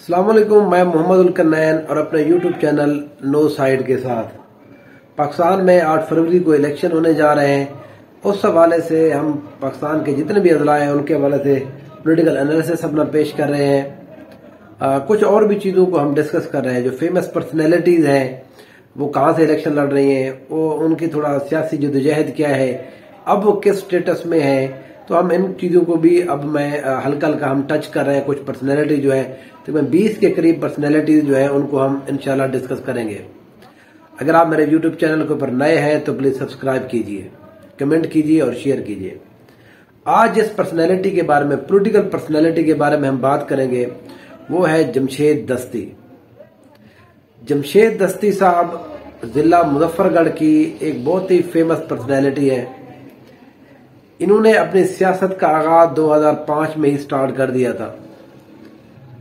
अस्सलाम वालेकुम, मैं मोहम्मद उल कन्नैन और अपने यूट्यूब चैनल नो साइड के साथ पाकिस्तान में 8 फरवरी को इलेक्शन होने जा रहे हैं। उस हवाले से हम पाकिस्तान के जितने भी अजला हैं उनके हवाले से पॉलिटिकल एनालिसिस अपना पेश कर रहे हैं। कुछ और भी चीज़ों को हम डिस्कस कर रहे हैं। जो फेमस पर्सनैलिटीज़ हैं वो कहाँ से इलेक्शन लड़ रही हैं, वो उनकी थोड़ा सियासी जदोजहद क्या है, अब वो किस स्टेटस में है। तो हम इन चीज़ों को भी अब मैं हल्का हल्का हम टच कर रहे हैं। कुछ पर्सनैलिटी जो है तकरीबन 20 के करीब पर्सनैलिटीज जो है उनको हम इंशाल्लाह डिस्कस करेंगे। अगर आप मेरे यूट्यूब चैनल के ऊपर नए हैं तो प्लीज़ सब्सक्राइब कीजिए, कमेंट कीजिए और शेयर कीजिए। आज जिस पर्सनैलिटी के बारे में, पॉलिटिकल पर्सनैलिटी के बारे में हम बात करेंगे वो है जमशेद दस्ती। जमशेद दस्ती साहब जिला मुजफ्फरगढ़ की एक बहुत ही फेमस पर्सनैलिटी है। इन्होंने अपनी सियासत का आगाज 2005 में ही स्टार्ट कर दिया था।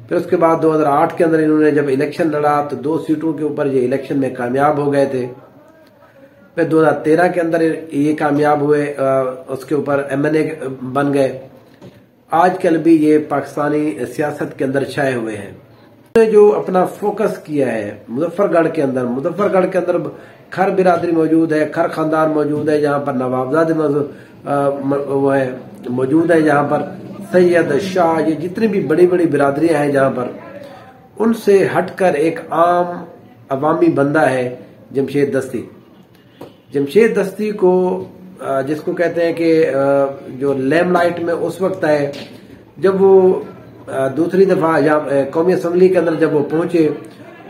फिर उसके बाद 2008 के अंदर इन्होंने जब इलेक्शन लड़ा तो 2 सीटों के ऊपर ये इलेक्शन में कामयाब हो गए थे। फिर 2013 के अंदर ये कामयाब हुए, उसके ऊपर MNA बन गए। आजकल भी ये पाकिस्तानी सियासत के अंदर छाए हुए हैं। उन्होंने जो अपना फोकस किया है मुजफ्फरगढ़ के अंदर खर बिरादरी मौजूद है, खर खानदान मौजूद है, जहाँ पर नवाबजादे मौजूद है, जहाँ पर सैयद शाह, ये जितनी भी बड़ी बड़ी बिरादरियां हैं जहाँ पर, उनसे हटकर एक आम अवामी बंदा है जमशेद दस्ती। जमशेद दस्ती को जिसको कहते हैं कि जो लेमलाइट में उस वक्त है जब वो दूसरी दफा यहाँ कौमी असम्बली के अंदर जब वो पहुंचे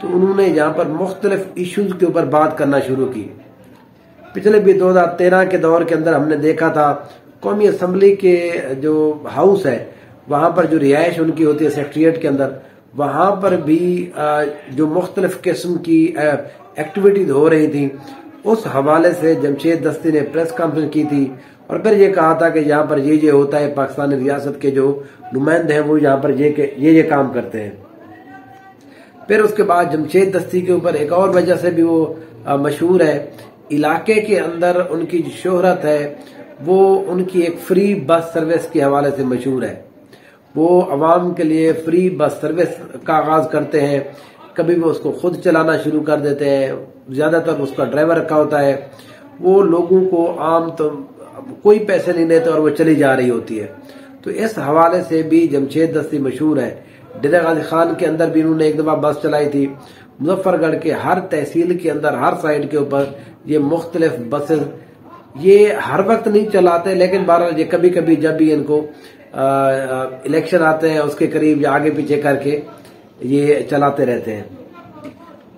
तो उन्होंने यहाँ पर मुख्तलिफ इश्यूज के ऊपर बात करना शुरू की। पिछले भी 2013 के दौर के अंदर हमने देखा था कौमी असम्बली के जो हाउस है वहां पर जो रिहाइश उनकी होती है सेक्रेटरीट के अंदर, वहां पर भी जो मुख्तलिफ किस्म की एक्टिविटीज हो रही थी, उस हवाले से जमशेद दस्ती ने प्रेस कॉन्फ्रेंस की थी और फिर ये कहा था कि यहाँ पर ये होता है, पाकिस्तानी रियासत के जो नुमाइंदे हैं वो यहाँ पर ये काम करते हैं। फिर उसके बाद जमशेद दस्ती के ऊपर एक और वजह से भी वो मशहूर है। इलाके के अंदर उनकी जो शोहरत है वो उनकी एक फ्री बस सर्विस के हवाले से मशहूर है। वो अवाम के लिए फ्री बस सर्विस का आगाज करते हैं। कभी वो उसको खुद चलाना शुरू कर देते हैं, ज्यादातर उसका ड्राइवर रखा होता है। वो लोगों को आम तो कोई पैसे नहीं देते और वो चली जा रही होती है। तो इस हवाले से भी जमशेद दस्ती मशहूर है। डेरा गाजी खान के अंदर भी उन्होंने एक दफा बस चलाई थी। मुजफ्फरगढ़ के हर तहसील के अंदर, हर साइड के ऊपर ये मुख्तलिफ बसेस, ये हर वक्त नहीं चलाते लेकिन बहरहाल ये कभी कभी जब भी इनको इलेक्शन आते हैं उसके करीब या आगे पीछे करके ये चलाते रहते हैं।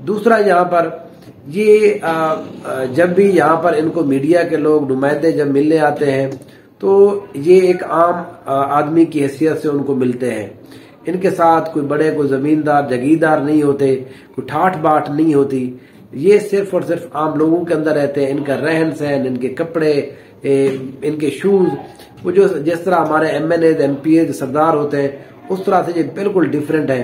दूसरा, यहाँ पर ये जब भी यहाँ पर इनको मीडिया के लोग नुमाइंदे जब मिलने आते हैं तो ये एक आम आदमी की हैसियत से उनको मिलते हैं। इनके साथ कोई जमींदार जागीरदार नहीं होते, कोई ठाठ बाट नहीं होती। ये सिर्फ और सिर्फ आम लोगों के अंदर रहते हैं। इनका रहन सहन, इनके कपड़े, इनके शूज, वो जो जिस तरह हमारे MNA MPA सरदार होते हैं उस तरह से ये बिल्कुल डिफरेंट है।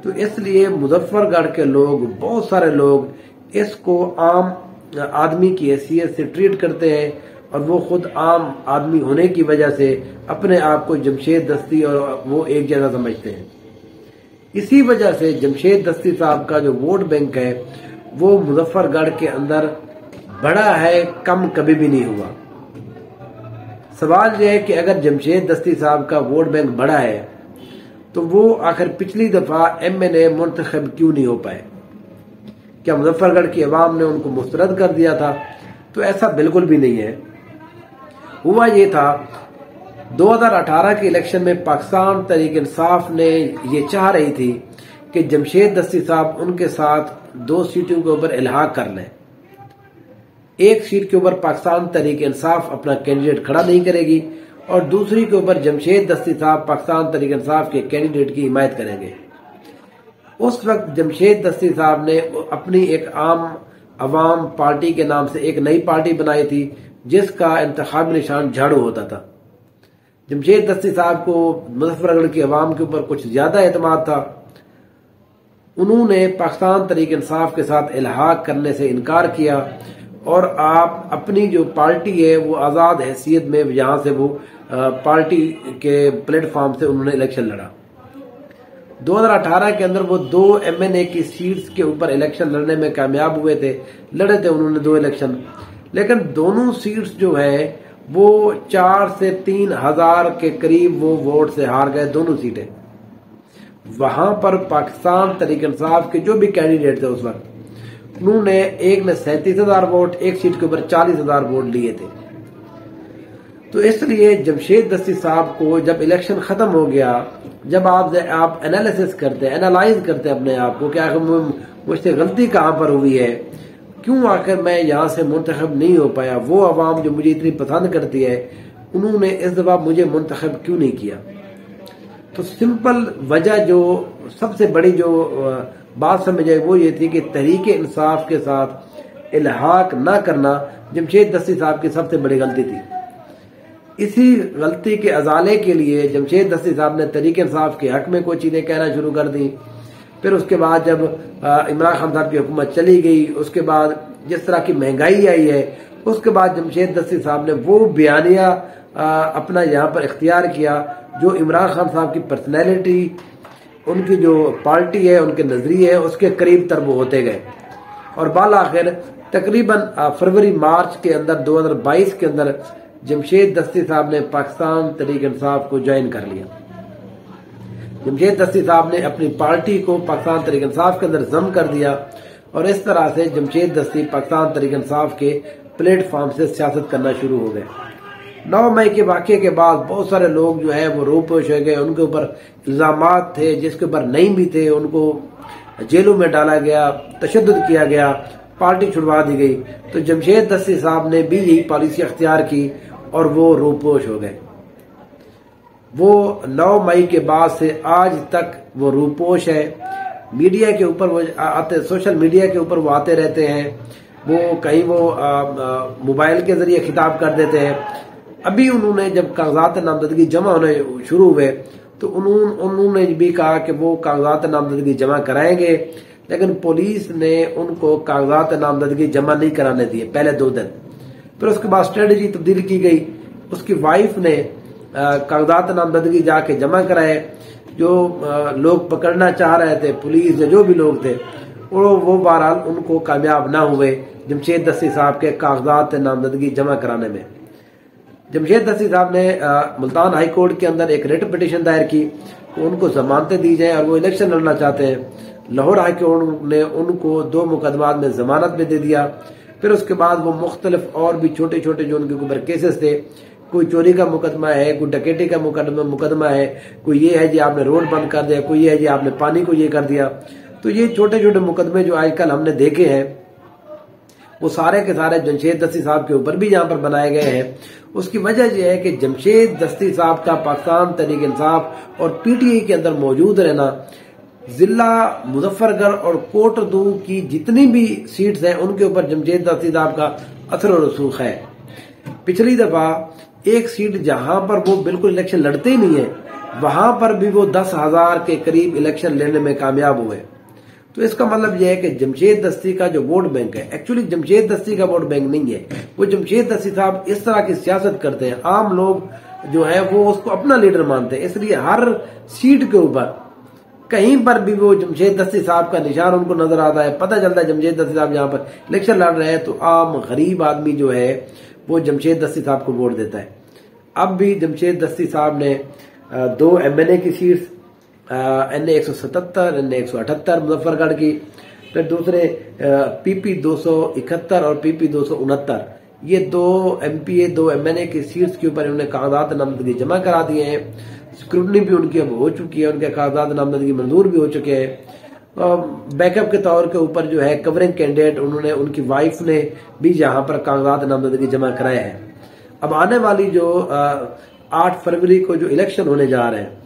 तो इसलिए मुजफ्फरगढ़ के लोग, बहुत सारे लोग इसको आम आदमी की हैसियत से ट्रीट करते हैं और वो खुद आम आदमी होने की वजह से अपने आप को जमशेद दस्ती और वो एक जगह समझते हैं। इसी वजह से जमशेद दस्ती साहब का जो वोट बैंक है वो मुजफ्फरगढ़ के अंदर बड़ा है, कम कभी भी नहीं हुआ। सवाल यह है कि अगर जमशेद दस्ती साहब का वोट बैंक बड़ा है तो वो आखिर पिछली दफा MNA मुंतखब क्यों नहीं हो पाए? क्या मुजफ्फरगढ़ की आवाम ने उनको मुस्तरद कर दिया था? तो ऐसा बिल्कुल भी नहीं है। हुआ ये था 2018 के इलेक्शन में पाकिस्तान तहरीक इंसाफ ने ये चाह रही थी कि जमशेद दस्ती साहब उनके साथ 2 सीटों के ऊपर इल्हाक कर लें। एक सीट के ऊपर पाकिस्तान तहरीक इंसाफ अपना कैंडिडेट खड़ा नहीं करेगी और दूसरी के ऊपर जमशेद दस्ती साहब पाकिस्तान तहरीक इंसाफ के कैंडिडेट की हिमायत करेंगे। उस वक्त जमशेद दस्ती साहब ने अपनी एक आम अवाम पार्टी के नाम से एक नई पार्टी बनाई थी जिसका इंतखाबी निशान झाड़ू होता था। जमशेद दस्ती साहब को मुजफ्फरगढ़ की अवाम के ऊपर कुछ ज्यादा एतमाद था। उन्होंने पाकिस्तान तहरीक इंसाफ के साथ इल्हाक करने से इनकार किया और आप अपनी जो पार्टी है वो आजाद हैसियत में यहाँ से वो पार्टी के प्लेटफॉर्म से उन्होंने इलेक्शन लड़ा। 2018 के अंदर वो 2 MNA की सीट्स के ऊपर इलेक्शन लड़ने में कामयाब हुए थे, लड़े थे उन्होंने 2 इलेक्शन, लेकिन दोनों सीट्स जो है वो 4 से 3 हजार के करीब वो वोट से हार गए, दोनों सीटें। वहां पर पाकिस्तान तहरीक इंसाफ के जो भी कैंडिडेट थे उस वक्त, उन्होंने एक ने 37,000 वोट, एक सीट के ऊपर 40,000 वोट लिए थे। तो इसलिए जमशेद दस्ती साहब को जब इलेक्शन खत्म हो गया, जब आप एनालिसिस करते हैं, एनालाइज करते हैं अपने आप को कि आखिर मुझसे गलती कहां पर हुई है, क्यों आखिर मैं यहां से मुंतखब नहीं हो पाया, वो अवाम जो मुझे इतनी पसंद करती है उन्होंने इस दफा मुझे मुंतखब क्यों नहीं किया। तो सिंपल वजह जो सबसे बड़ी जो बात समझ आई वो ये थी कि तहरीक इंसाफ के साथ इल्हाक ना करना जमशेद दस्ती साहब की सबसे बड़ी गलती थी। इसी गलती के अजाले के लिए जमशेद दस्ती साहब ने तहरीक इंसाफ के हक में कोई चीजें कहना शुरू कर दी। फिर उसके बाद जब इमरान खान साहब की हुकूमत चली गई, उसके बाद जिस तरह की महंगाई आई है, उसके बाद जमशेद दस्ती साहब ने वो बयानिया अपना यहाँ पर इख्तियार किया जो इमरान खान साहब की पर्सनैलिटी, उनकी जो पार्टी है, उनके नजरिए है, उसके करीब तर वो होते गए। और बाल आखिर तकरीबन फरवरी मार्च के अंदर 2022 के अंदर जमशेद दस्ती साहब ने पाकिस्तान तहरीक इंसाफ को ज्वाइन कर लिया। जमशेद दस्ती साहब ने अपनी पार्टी को पाकिस्तान तहरीक इंसाफ के अंदर जम कर दिया और इस तरह से जमशेद दस्ती पाकिस्तान तहरीक इंसाफ के प्लेटफॉर्म से सियासत करना शुरू हो गए। 9 मई के वाक़े के बाद बहुत सारे लोग जो है वो रोपोश हो गए, उनके ऊपर इल्जामात थे, जिसके ऊपर नहीं भी थे उनको जेलों में डाला गया, तशद्दुद किया गया, पार्टी छुड़वा दी गई। तो जमशेद दस्ती साहब ने भी यही पॉलिसी अख्तियार की और वो रूपोश हो गए। वो 9 मई के बाद से आज तक वो रूपोश है। मीडिया के ऊपर वो आते, सोशल मीडिया के ऊपर वो आते रहते हैं, वो कहीं वो मोबाइल के जरिए खिताब कर देते हैं। अभी उन्होंने जब कागजात नामजदगी जमा होने शुरू हुए तो उन्होंने भी कहा कि वो कागजात नामजदगी जमा कराएंगे, लेकिन पुलिस ने उनको कागजात नामजदगी जमा नहीं कराने दिए पहले 2 दिन। फिर उसके बाद स्ट्रेटजी तब्दील की गई, उसकी वाइफ ने कागजात नामजदगी जाके जमा कराए। जो लोग पकड़ना चाह रहे थे, पुलिस या जो भी लोग थे, वो बहरहाल उनको कामयाब ना हुए जमशेद दस्ती साहब के कागजात नामजदगी जमा कराने में। जमशेद दस्ती साहब ने मुल्तान हाई कोर्ट के अंदर एक रिट पिटीशन दायर की, उनको जमानतें दी जाए और वो इलेक्शन लड़ना चाहते हैं। लाहौर हाई कोर्ट ने उनको 2 मुकदमात में जमानत भी दे दिया। फिर उसके बाद वो मुख्तलिफ और भी छोटे छोटे जो उनके ऊपर केसेस थे, कोई चोरी का मुकदमा है, कोई डकैती का मुकदमा है, कोई ये है जी आपने रोड बंद कर दिया, कोई ये है जी आपने पानी को ये कर दिया। तो ये छोटे छोटे मुकदमे जो आजकल हमने देखे हैं वो सारे के सारे जमशेद दस्ती साहब के ऊपर भी यहाँ पर बनाए गए हैं। उसकी वजह यह है कि जमशेद दस्ती साहब का पाकिस्तान तहरीक इंसाफ और पीटीआई के अंदर मौजूद रहना, जिला मुजफ्फरगढ़ और कोटदू की जितनी भी सीट्स हैं उनके ऊपर जमशेद दस्ती साहब का असर और रसूख है। पिछली दफा एक सीट जहां पर वो बिल्कुल इलेक्शन लड़ते ही नहीं है, वहां पर भी वो 10,000 के करीब इलेक्शन लेने में कामयाब हुए। तो इसका मतलब यह है कि जमशेद दस्ती का जो वोट बैंक है, एक्चुअली जमशेद दस्ती का वोट बैंक नहीं है, वो जमशेद दस्ती साहब इस तरह की सियासत करते हैं, आम लोग जो है वो उसको अपना लीडर मानते हैं, इसलिए हर सीट के ऊपर कहीं पर भी वो जमशेद दस्ती साहब का निशान उनको नजर आता है। पता चलता है जमशेद दस्ती साहब यहाँ पर इलेक्शन लड़ रहे हैं तो आम गरीब आदमी जो है वो जमशेद दस्ती साहब को वोट देता है। अब भी जमशेद दस्ती साहब ने 2 MNA की सीट्स NA 177, NA 178 मुजफ्फरगढ़ की, फिर दूसरे PP 271 और PP 269, ये 2 MPA 2 MNA की सीट्स के ऊपर इन्होंने कागजात नामजदगी जमा करा दिए हैं। स्क्रूटनी भी उनकी अब हो चुकी है, उनके कागजात नामजदगी मंजूर भी हो चुके हैं। बैकअप के तौर के ऊपर जो है कवरिंग कैंडिडेट उन्होंने, उनकी वाइफ ने भी यहाँ पर कागजात नामजदगी जमा कराए हैं। अब आने वाली जो 8 फरवरी को जो इलेक्शन होने जा रहे हैं,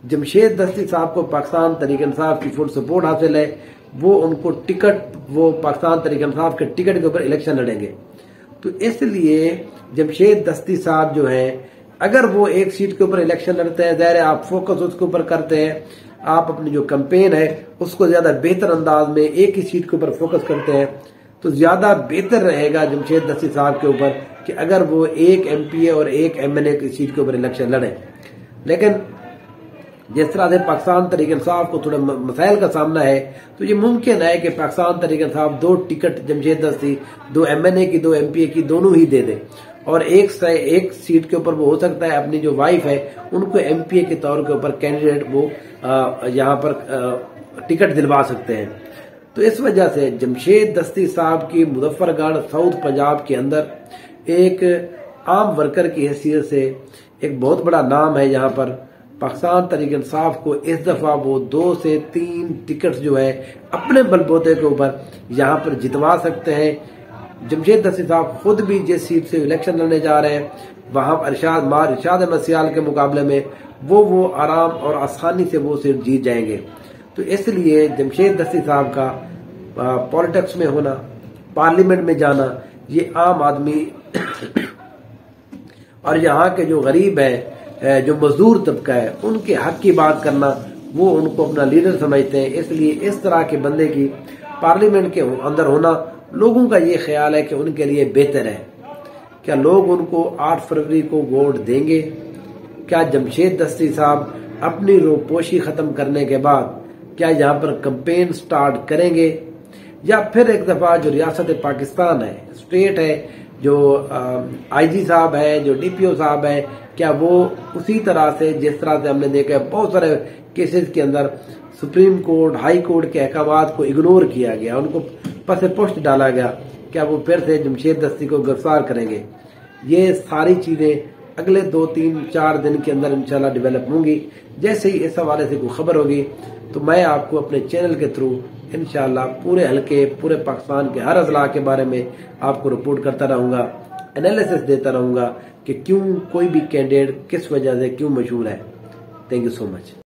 जमशेद दस्ती साहब को पाकिस्तान तहरीक इंसाफ की फुल सपोर्ट हासिल है, वो उनको टिकट, वो पाकिस्तान तहरीक इंसाफ के टिकट के ऊपर इलेक्शन लड़ेंगे। तो इसलिए जमशेद दस्ती साहब जो है, अगर वो एक सीट के ऊपर इलेक्शन लड़ते हैं, ज़ाहिर है आप फोकस उसके ऊपर करते हैं, आप अपनी जो कैंपेन है उसको ज्यादा बेहतर अंदाज में एक ही सीट के ऊपर फोकस करते हैं, तो ज्यादा बेहतर रहेगा जमशेद दस्ती साहब के ऊपर कि अगर वो एक MPA और एक MNA की सीट के ऊपर इलेक्शन लड़े। लेकिन जिस तरह से पाकिस्तान तहरीक इंसाफ को थोड़े मसाइल का सामना है, तो ये मुमकिन है कि पाकिस्तान तहरीक इंसाफ 2 टिकट जमशेद दस्ती, 2 MNA की, 2 MPA की, दोनों ही दे दे, और एक सीट के ऊपर वो हो सकता है अपनी जो वाइफ है उनको MPA के तौर के ऊपर कैंडिडेट वो यहाँ पर टिकट दिलवा सकते हैं। तो इस वजह से जमशेद दस्ती साहब की मुजफ्फरगढ़ साउथ पंजाब के अंदर एक आम वर्कर की हैसियत से एक बहुत बड़ा नाम है। यहाँ पर पाकिस्तान तहरीक इंसाफ को इस दफा वो 2 से 3 टिकट जो है अपने बलबूते के ऊपर यहाँ पर जितवा सकते हैं। जमशेद दस्ती साहब खुद भी जिस सीट से इलेक्शन लड़ने जा रहे हैं वहां इरशाद अहमद सियाल के मुकाबले में वो आराम और आसानी से वो सीट जीत जाएंगे। तो इसलिए जमशेद दस्ती साहब का पॉलिटिक्स में होना, पार्लियामेंट में जाना, ये आम आदमी और यहाँ के जो गरीब है, जो मजदूर तबका है, उनके हक की बात करना, वो उनको अपना लीडर समझते हैं। इसलिए इस तरह के बंदे की पार्लियामेंट के अंदर होना लोगों का ये ख्याल है कि उनके लिए बेहतर है। क्या लोग उनको 8 फरवरी को वोट देंगे? क्या जमशेद दस्ती साहब अपनी रोपोशी खत्म करने के बाद क्या यहाँ पर कैंपेन स्टार्ट करेंगे, या फिर एक दफा जो रियासत पाकिस्तान है, स्टेट है, जो IG साहब है, जो DPO साहब है, क्या वो उसी तरह से जिस तरह से हमने देखा बहुत सारे केसेस के अंदर सुप्रीम कोर्ट, हाई कोर्ट के अहकामात को इग्नोर किया गया, उनको पसे पुष्ट डाला गया, क्या वो फिर से जमशेद दस्ती को गिरफ्तार करेंगे? ये सारी चीजें अगले 2, 3, 4 दिन के अंदर इंशाल्लाह डेवलप होंगी। जैसे ही इस हवाले से कोई खबर होगी तो मैं आपको अपने चैनल के थ्रू इंशाल्लाह पूरे हल्के, पूरे पाकिस्तान के हर अजला के बारे में आपको रिपोर्ट करता रहूंगा, एनालिसिस देता रहूंगा कि क्यों कोई भी कैंडिडेट किस वजह से क्यों मशहूर है। Thank you so much.